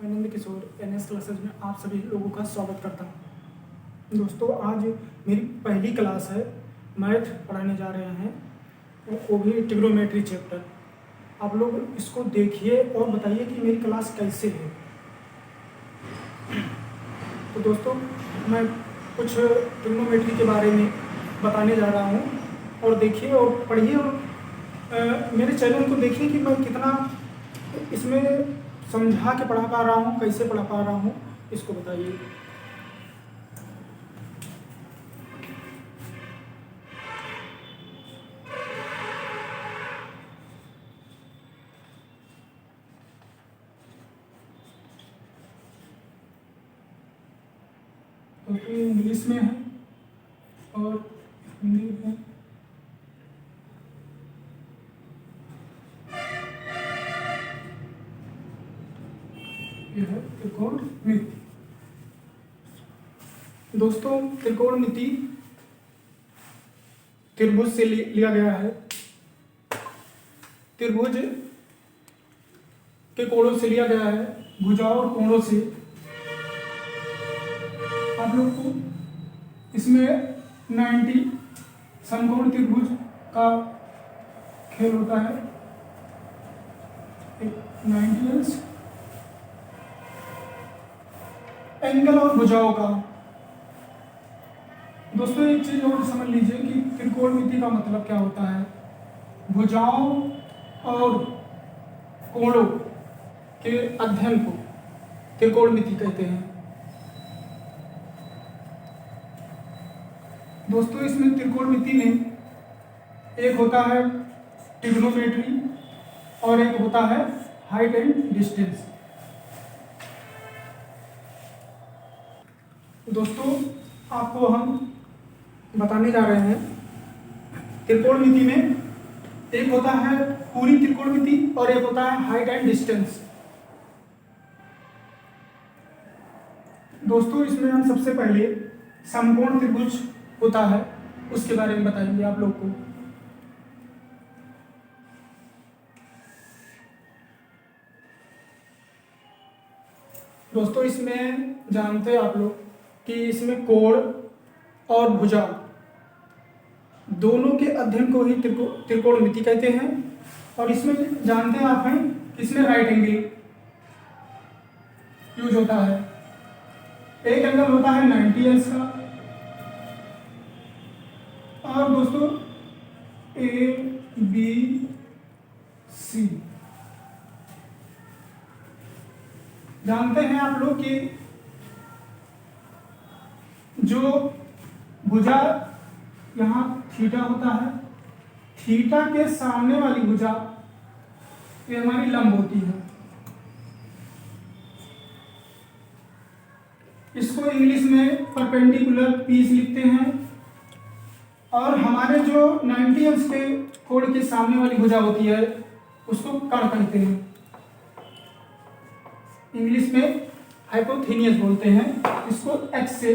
मैं Nand Kishore NS classes में आप सभी लोगों का स्वागत करता हूं। दोस्तों, आज मेरी पहली क्लास है, मैथ पढ़ाने जा रहे हैं, वो भी ट्रिग्नोमेट्री चैप्टर। आप लोग इसको देखिए और बताइए कि मेरी क्लास कैसे है। तो दोस्तों, मैं कुछ ट्रिग्नोमेट्री के बारे में बताने जा रहा हूं और देखिए और पढ़िए और मेरे चैनल को देखिए कि मैं कितना इसमें समझा के पढ़ा पा रहा हूँ, कैसे पढ़ा पा रहा हूँ, इसको बताइए। तो इंग्लिश में है और हिंदी में। यह है त्रिकोणमिति। दोस्तों, त्रिकोणमिति त्रिभुज से लिया गया है। त्रिभुज के कोणों से लिया गया है, भुजाओं और कोणों से। आप लोग को इसमें 90 समकोण त्रिभुज का खेल होता है। 90 एंगल और भुजाओं का। दोस्तों, एक चीज और समझ लीजिए कि त्रिकोणमिति का मतलब क्या होता है। भुजाओं और कोणों के अध्ययन को त्रिकोणमिति कहते हैं। दोस्तों, इसमें त्रिकोणमिति में एक होता है ट्रिग्नोमेट्री और एक होता है हाइट एंड डिस्टेंस। दोस्तों, आपको हम बताने जा रहे हैं त्रिकोणमिति में एक होता है पूरी त्रिकोणमिति और एक होता है हाइट एंड डिस्टेंस। दोस्तों, इसमें हम सबसे पहले समकोण त्रिभुज होता है उसके बारे में बताएंगे आप लोग को। दोस्तों, इसमें जानते हैं आप लोग कि इसमें कोण और भुजा दोनों के अध्ययन को ही त्रिकोणमिति कहते हैं। और इसमें जानते हैं आप हैं कि इसमें राइट एंगल यूज होता है। एक एंगल होता है 90 अंश का। और दोस्तों, ए बी सी जानते हैं आप लोग कि जो भुजा यहाँ थीटा होता है, थीटा के सामने वाली भुजा ये हमारी लंब होती है। इसको इंग्लिश में परपेंडिकुलर पीस लिखते हैं। और हमारे जो 90 अंश के कोण के सामने वाली भुजा होती है उसको कर्ण कहते हैं। इंग्लिश में हाइपोथेनियस बोलते हैं। इसको एक्स से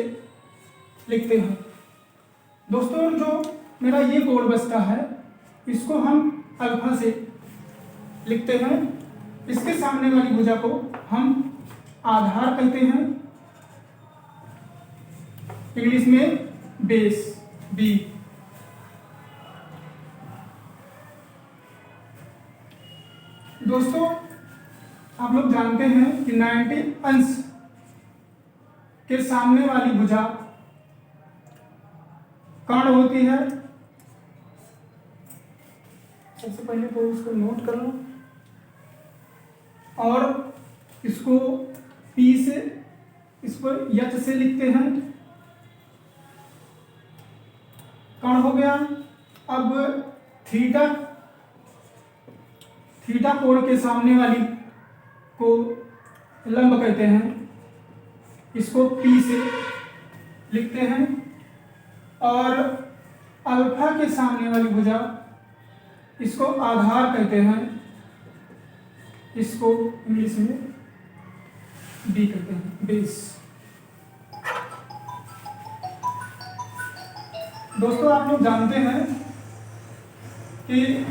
लिखते हैं। दोस्तों, जो मेरा ये कोण बचता है इसको हम अल्फा से लिखते हैं। इसके सामने वाली भुजा को हम आधार कहते हैं, इंग्लिश में बेस बी। दोस्तों, आप लोग जानते हैं कि 90 अंश के सामने वाली भुजा कर्ण होती है। सबसे पहले तो इसको नोट कर लो और इसको पी से, इसको यच से लिखते हैं। कर्ण हो गया। अब थीटा कोण के सामने वाली को लंब कहते हैं। इसको पी से लिखते हैं। और अल्फा के सामने वाली भुजा इसको आधार कहते हैं। इसको इंग्लिश में बी कहते हैं, बेस। दोस्तों, आप लोग जानते हैं कि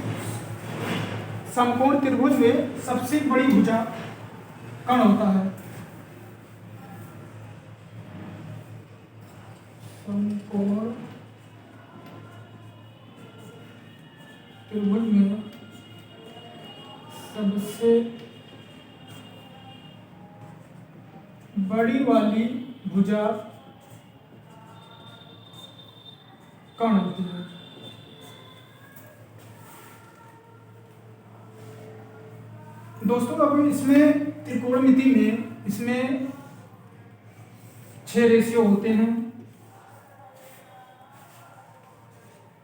समकोण त्रिभुज में सबसे बड़ी भुजा कर्ण होता है। बड़ी वाली भुजा कर्ण होती है। दोस्तों अब इसमें त्रिकोणमिति में इसमें 6 रेशियो होते हैं,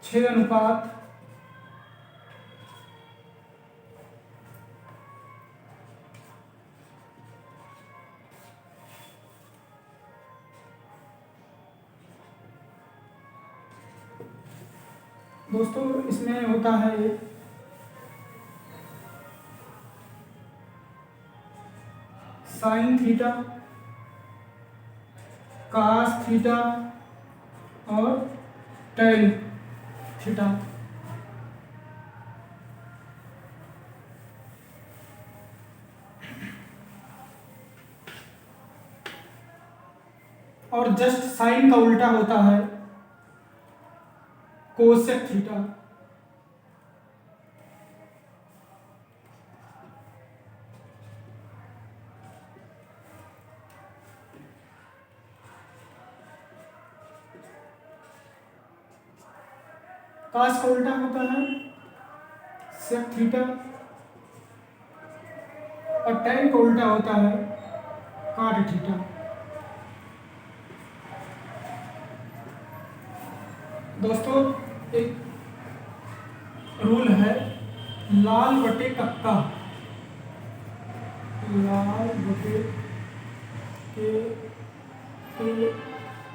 6 अनुपात। दोस्तों इसमें होता है साइन थीटा, कास थीटा और टैन थीटा। और जस्ट साइन का उल्टा होता है कोसेक थीटा। कास का उल्टा होता है सेक थीटा और टैन का उल्टा होता है काट थीटा। दोस्तों एक रूल है लाल बटे कक्का, लाल बटे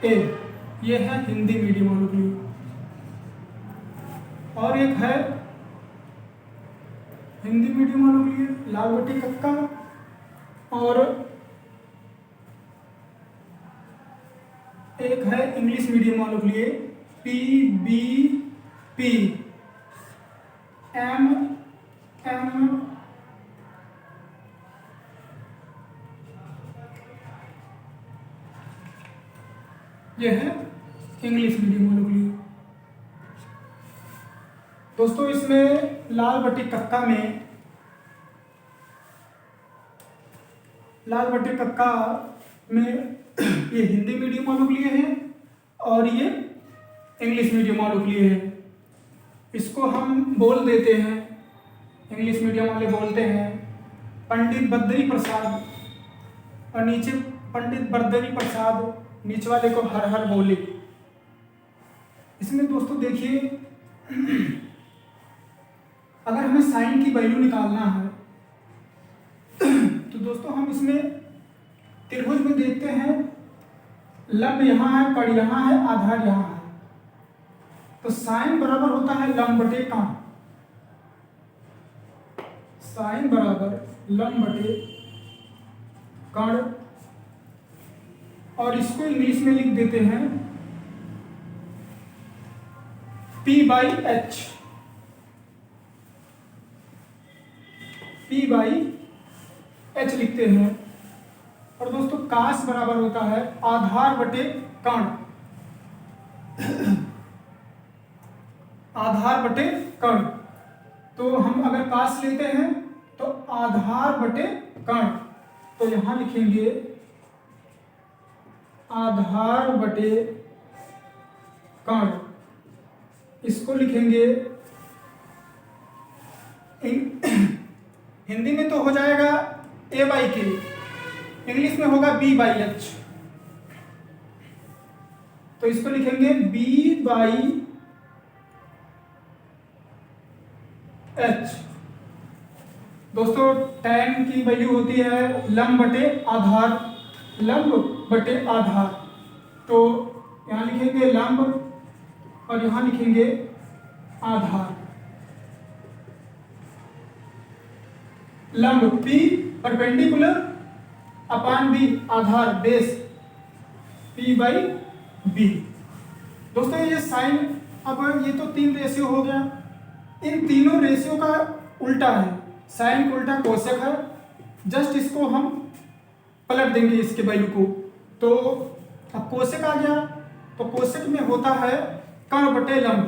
ए, ये है हिंदी मीडियम वालों के लिए। और एक है हिंदी मीडियम वालों के लिए लाल बटे कक्का, और एक है इंग्लिश मीडियम वालों के लिए PBP, MM ये है इंग्लिश मीडियम वालों के लिए। दोस्तों इसमें लाल बटे कक्का में, लाल बटे कक्का में ये हिंदी मीडियम वालों के लिए है और ये इंग्लिश मीडियम वालों के लिए है। इसको हम बोल देते हैं, इंग्लिश मीडियम वाले बोलते हैं पंडित बद्री प्रसाद, और नीचे पंडित बद्री प्रसाद, नीचे वाले को हर हर बोले। इसमें दोस्तों देखिए अगर हमें साइन की वैल्यू निकालना है तो दोस्तों हम इसमें त्रिभुज में देखते हैं लंब यहाँ है, कड़ यहाँ है, आधार यहाँ है, तो साइन बराबर होता है लंब बटे कर्ण। साइन बराबर लंब बटे कर्ण, और इसको इंग्लिश में लिख देते हैं P/H, P/H लिखते हैं। और दोस्तों कास बराबर होता है आधार बटे कर्ण, आधार बटे कर्ण। तो हम अगर कास लेते हैं तो आधार बटे कर्ण, तो यहां लिखेंगे आधार बटे कर्ण, इसको लिखेंगे हिंदी में तो हो जाएगा A/K, इंग्लिश में होगा B/H, तो इसको लिखेंगे B/H। दोस्तों टैन की वैल्यू होती है लंब बटे आधार, लंब बटे आधार, तो यहां लिखेंगे लंब और यहां लिखेंगे आधार। लंब P परपेंडिकुलर अपान B, आधार बेस P/B। दोस्तों ये साइन, अब ये तो 3 रेशियो हो गया, इन तीनों रेशियो का उल्टा है, साइन का उल्टा कोसेक है। जस्ट इसको हम पलट देंगे इसके वैल्यू को, तो अब कोसेक आ गया, तो कोसेक में होता है कर्ण बटे लंब,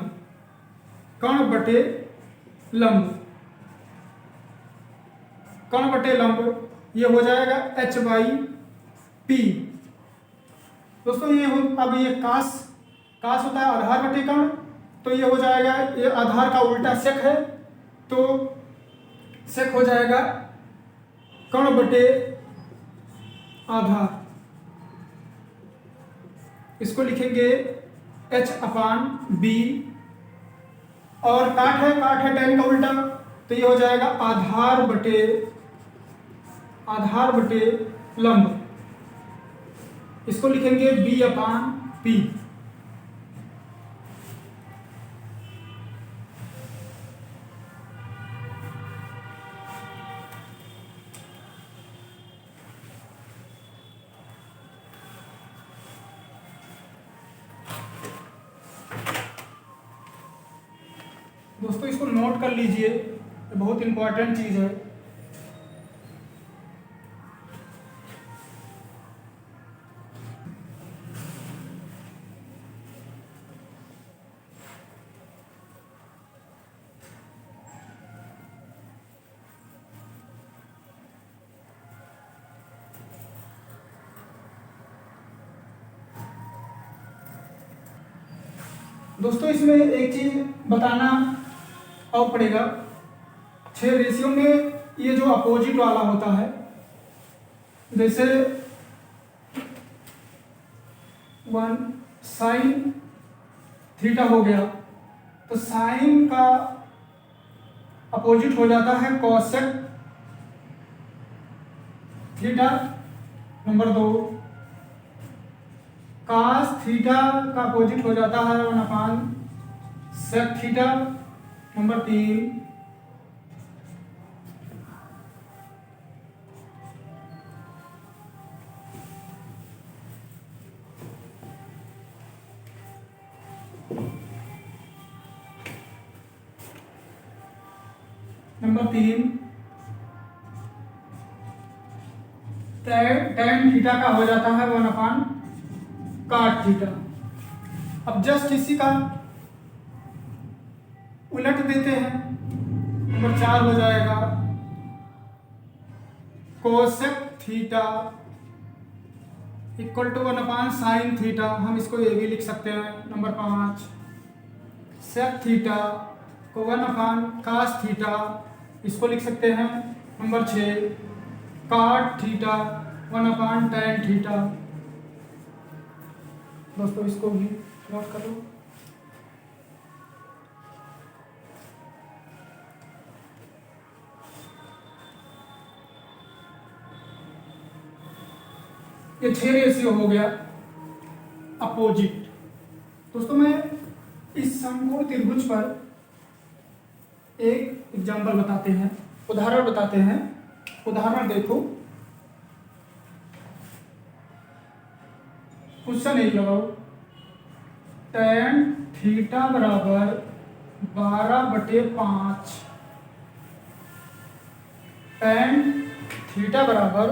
कर्ण बटे लंब, कर्ण बटे लंब, ये हो जाएगा H/, पी। दोस्तों अब ये काश होता है आधार बटे कर्ण, तो ये हो जाएगा, ये आधार का उल्टा सेक है, तो सेक हो जाएगा कर्ण बटे आधार। इसको लिखेंगे H/B, और काट है tan का उल्टा, तो ये हो जाएगा आधार बटे लंब। इसको लिखेंगे B/P। दोस्तों इसको नोट कर लीजिए, ये बहुत इंपॉर्टेंट चीज़ है। दोस्तों इसमें एक चीज बताना और पड़ेगा, 6 रेशियो में ये जो अपोजिट वाला होता है, जैसे 1 साइन थीटा हो गया, तो साइन का अपोजिट हो जाता है cosec theta. Number 2 cos theta का अपोजिट हो जाता है 1/सेक थीटा। नंबर 3 tan थीटा का हो जाता है 1/cot थीटा। अब जस्ट इसी का उलट देते हैं, नंबर 4 हो जाएगा कोसेक थीटा इक्वल टू 1/साइन थीटा। हम इसको ये भी लिख सकते हैं। नंबर 5 सेक थीटा को 1/कास थीटा, इसको लिख सकते हैं। नंबर 6 काट थीटा 1/tan थीटा। दोस्तों इसको भी नोट कर लो। ये 6 रेशियो हो गया अपोजिट। दोस्तों मैं इस समकोण त्रिभुज पर एक एग्जांपल बताते हैं, उदाहरण बताते हैं। उदाहरण देखो, क्वेश्चन एक लगाओ, tan थीटा बराबर 12/5। tan थीटा बराबर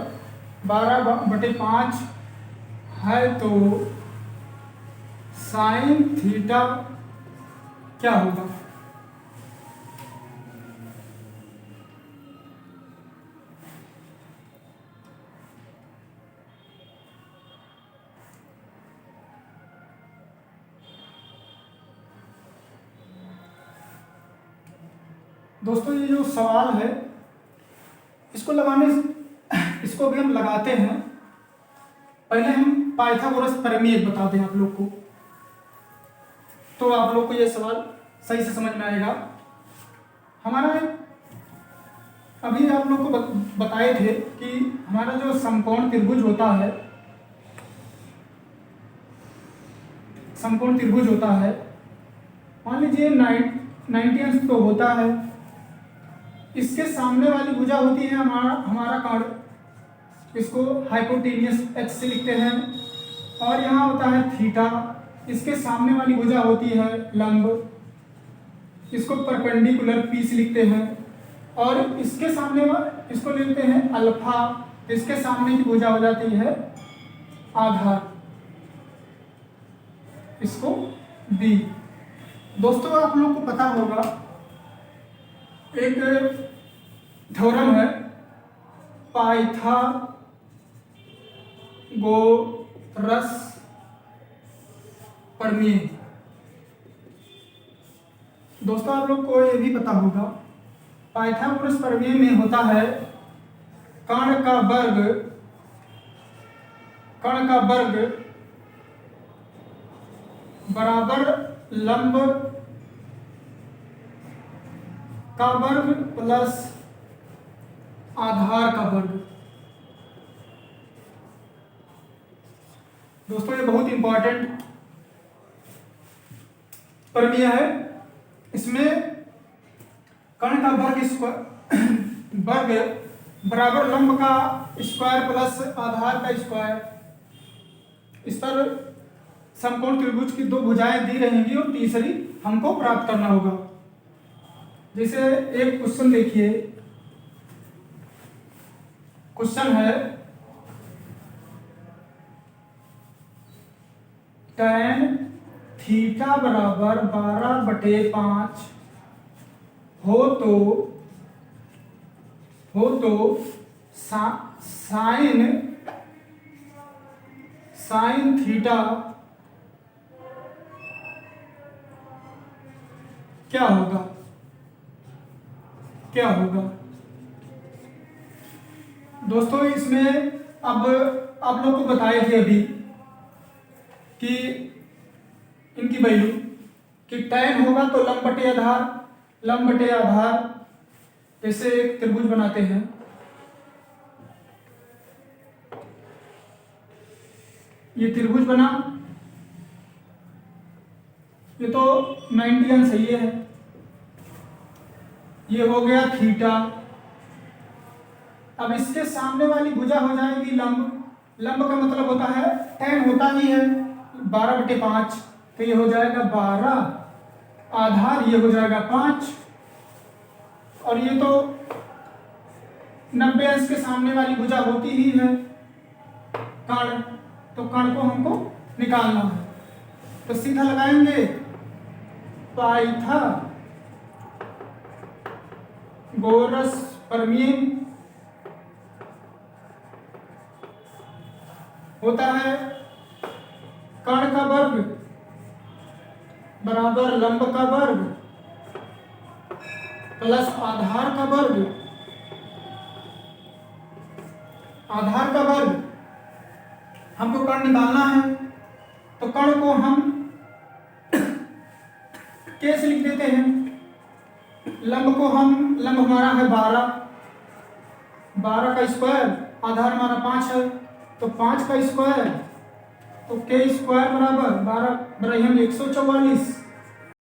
12/5 है, तो साइन थीटा क्या होगा? दोस्तों ये जो सवाल है, इसको भी हम लगाते हैं। पहले हम पाइथागोरस प्रमेय बता दें आप लोग को, तो आप लोग को ये सवाल सही से समझ में आएगा। हमारा अभी आप लोग को बताए थे कि हमारा जो समकोण त्रिभुज होता है, मान लीजिए 90 अंश तो होता है। इसके सामने वाली भुजा होती है हमारा कर्ण, इसको हाइपोटेनियस H से लिखते हैं, और यहाँ होता है थीटा। इसके सामने वाली भुजा होती है लंब, इसको परपेंडिकुलर P से लिखते हैं, और इसके सामने इसको लिखते हैं अल्फा। इसके सामने की भुजा हो जाती है आधार, इसको B। दोस्तों आप लोग को पता होगा एक थ्योरम है गोरस प्रमेय। दोस्तों आप लोग को ये भी पता होगा पाइथागोरस प्रमेय में होता है कर्ण का वर्ग बराबर लंब का वर्ग प्लस आधार का वर्ग। दोस्तों ये बहुत इंपॉर्टेंट प्रमेय है। इसमें कर्ण का वर्ग बराबर लंब का स्क्वायर प्लस आधार का स्क्वायर। इस पर समकोण त्रिभुज की दो भुजाएं दी रहेंगी और तीसरी हमको प्राप्त करना होगा। जैसे एक क्वेश्चन देखिए, क्वेश्चन है tan थीटा बराबर 12/5 हो तो साइन थीटा क्या होगा? दोस्तों इसमें अब आप लोग को बताए थे अभी कि इनकी वैल्यू कि tan होगा तो लंब बटे आधार। जैसे एक त्रिभुज बनाते हैं, ये त्रिभुज बना, ये तो 90 अंश सही है, ये हो गया थीटा। अब इसके सामने वाली भुजा हो जाएगी लंब का मतलब होता है tan होता ही है 12/5, तो ये हो जाएगा 12, आधार ये हो जाएगा 5, और ये तो 90 अंश के सामने वाली भुजा होती ही है कर्ण, तो कर्ण को हमको निकालना है। तो सीधा लगाएंगे पाइथागोरस प्रमेय होता है कर्ण का वर्ग बराबर लंब का वर्ग प्लस आधार का वर्ग। हमको कर्ण निकालना है, तो कर्ण को हम कैसे लिख देते हैं? लंब हमारा है 12 का स्क्वायर, आधार हमारा 5 है, तो 5 का स्क्वायर, तो के स्क्वायर बराबर 12 144